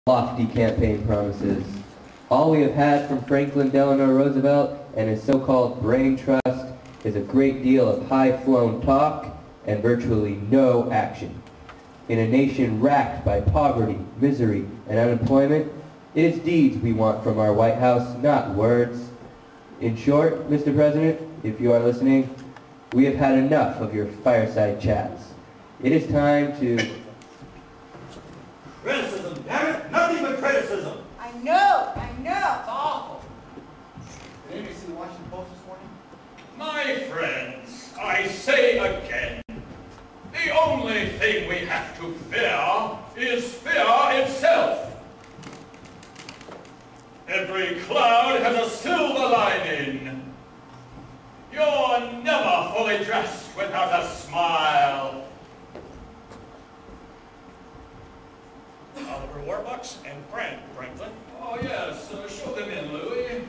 lofty campaign promises. All we have had from Franklin Delano Roosevelt and his so-called brain trust is a great deal of high-flown talk and virtually no action. In a nation racked by poverty, misery, and unemployment, it is deeds we want from our White House, not words. In short, Mr. President, if you are listening, we have had enough of your fireside chats. It is time to... Criticism, damn it! Nothing but criticism! I know! It's awful! Did anybody see the Washington Post this morning? My friends, I say again, the only thing we have to fear is fear itself. Every cloud has a silver lining. You're never fully dressed without a smile. Oliver Warbucks and Franklin. Oh yes, show them in, Louis.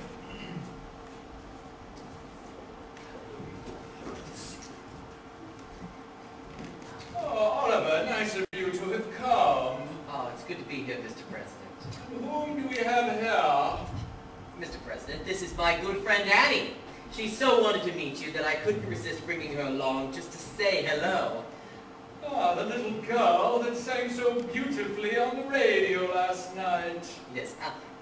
Oh, Oliver, nice of you to have come. Oh, it's good to be here, Mr. President. Whom do we have here? Mr. President, this is my good friend Annie. She so wanted to meet you that I couldn't resist bringing her along just to say hello. Ah, the little girl that sang so beautifully on the radio last night. Yes,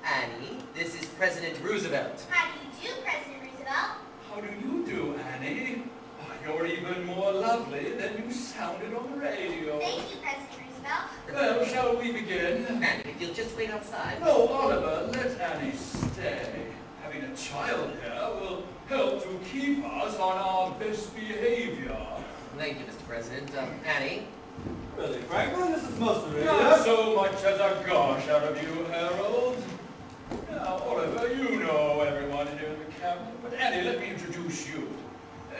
Annie, this is President Roosevelt. How do you do, President Roosevelt? How do you do, Annie? Oh, you're even more lovely than you sounded on the radio. Thank you, President Roosevelt. Well, shall we begin? Annie, if you'll just wait outside. No, Oliver, let Annie stay. Having a child here will help to keep us on our best behavior. Thank you, Mr. President. Annie? Really, Franklin? This is most of it. Not so much as a gosh out of you, Harold. Now, Oliver, you know everyone here in the cabinet, but Annie, let me introduce you.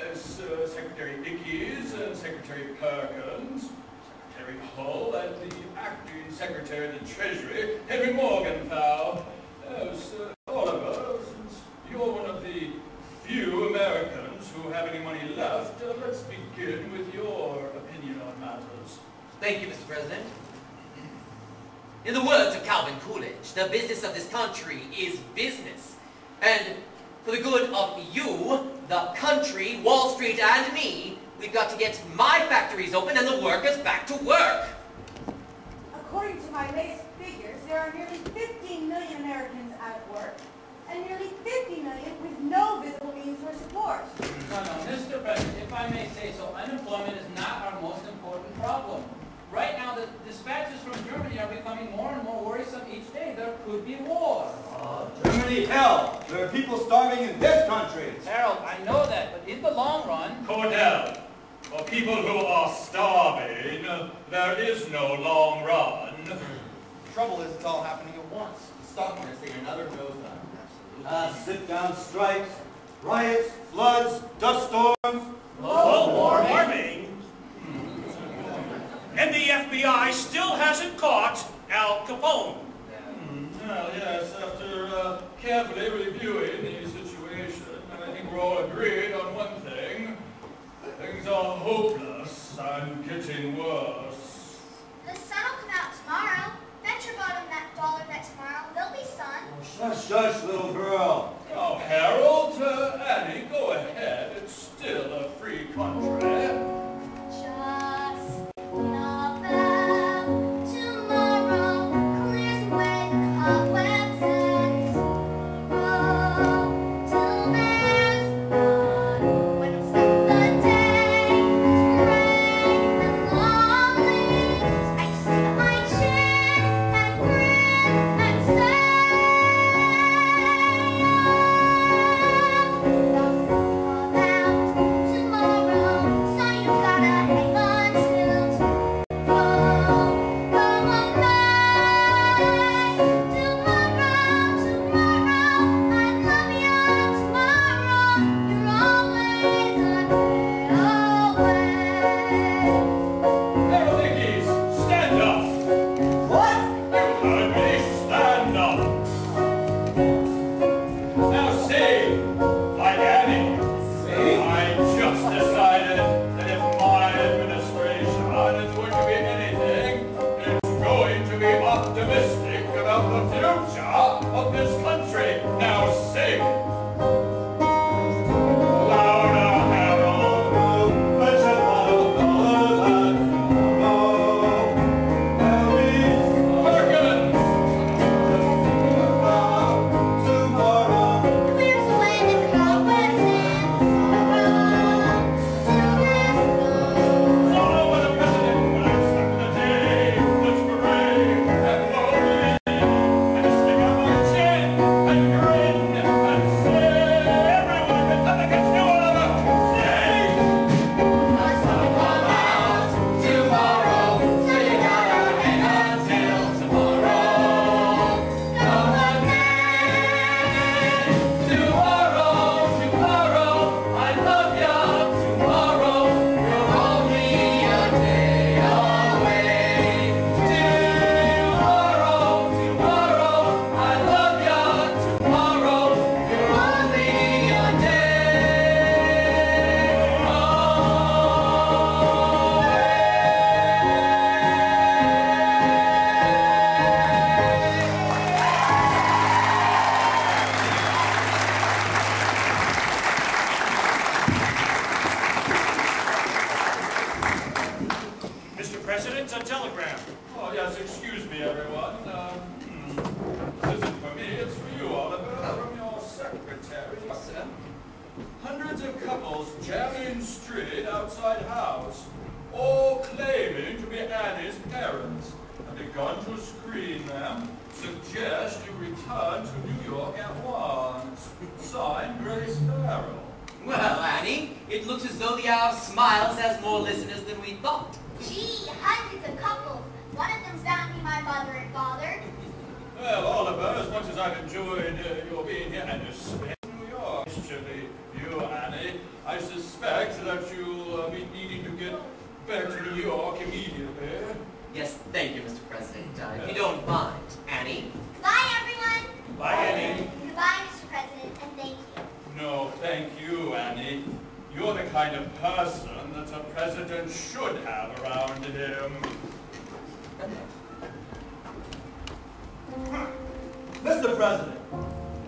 As Secretary Ickes and Secretary Perkins, Secretary Hull, and the acting Secretary of the Treasury, Henry Morgenthau. Oliver, since you're one of the few Americans who have any money left, let's begin with your opinion on matters. Thank you, Mr. President. In the words of Calvin Coolidge, the business of this country is business. And for the good of you, the country, Wall Street, and me, we've got to get my factories open and the workers back to work. According to my latest figures, there are nearly 15 million Americans out of work, and nearly 50 million with no visible means for support. No, Mr. President, if I may say so, unemployment is not our most important problem. Right now, the dispatches from Germany are becoming more and more worrisome each day. There could be war. Germany, hell! There are people starving in this country! Harold, I know that, but in the long run... Cordell, for people who are starving, there is no long run. The trouble is it's all happening at once. The stock market's taking another nosedive. Sit-down strikes, riots, floods, dust storms. Global warming. And the FBI still hasn't caught Al Capone. Well, yes, after carefully reviewing the situation, I think we're all agreed on one thing. Things are hopeless and getting worse. The sun will come out tomorrow. Bet your bottom that dollar that tomorrow there'll be sun. Oh, shush, little girl. Now, Harold, Annie, go ahead. It's still a free country. Just about tomorrow clears away the cobwebs and sorrow till there's none. When we spend the day to rain and long leaves, I sit on my chair and grin and say, about the future of this country. Now sing. Louder, Harold. Perkins. Clears away the cobwebs and sorrow. Don't know what a president when I'm stuck in the day. Looks gray and lonely. And stick out my chin and grin and say, everyone Republicans do all of it. Say, The sun will come out tomorrow, so you gotta hang until tomorrow. Come on, Tomorrow, tomorrow, I love ya. Tomorrow, you're only a day away. Tomorrow, tomorrow, I love ya. Tomorrow, you're only a Mr. President, a telegram. oh yes, excuse me, everyone. This isn't for me, it's for you, Oliver, from your secretary. Sir? Hundreds of couples jam in street outside house, all claiming to be Annie's parents, have begun to screen them, suggest you return to New York at once. Signed, Grace Farrell. Well, Annie, it looks as though the Hour of Smiles has more listeners than we thought. Gee, hundreds of couples. One of them's bound to be my mother and father. Well, Oliver, as much as I've enjoyed your being here and your stay in New York, especially you, Annie, I suspect that you'll be needing to get back to New York immediately. Yes, thank you, Mr. President. If you don't mind, Annie. Goodbye, everyone. Bye, Annie. Goodbye, Mr. President, and thank you. No, thank you, Annie. You're the kind of person that a president should have around him. Mr. President,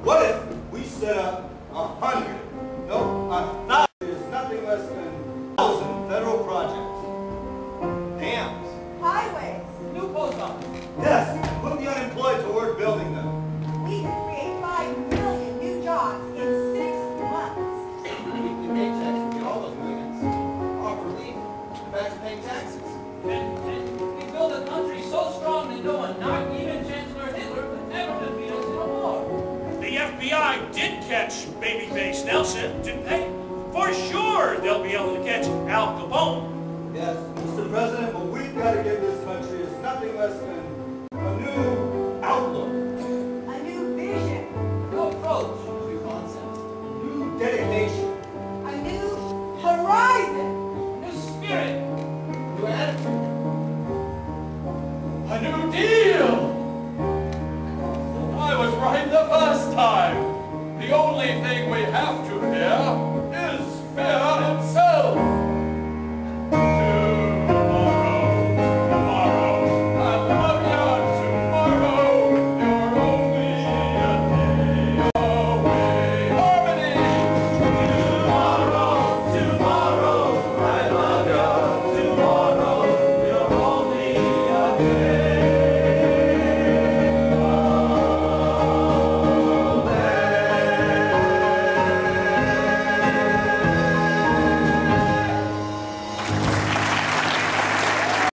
what if we set up 100, no, 1,000 is nothing less than 1,000 federal projects, dams, Highways. New post office. yes, put the unemployed to work building them. We can create 5 million new jobs in 6 months. Weekly paychecks would get all those millions. Offer relief, and back to paying taxes. And we build a country so strong that no one, not even Chancellor Hitler, could ever defeat us in a war. The FBI did catch Babyface Nelson, didn't they? For sure they'll be able to catch Al Capone. Yes, Mr. President, what we've got to give this country is nothing less than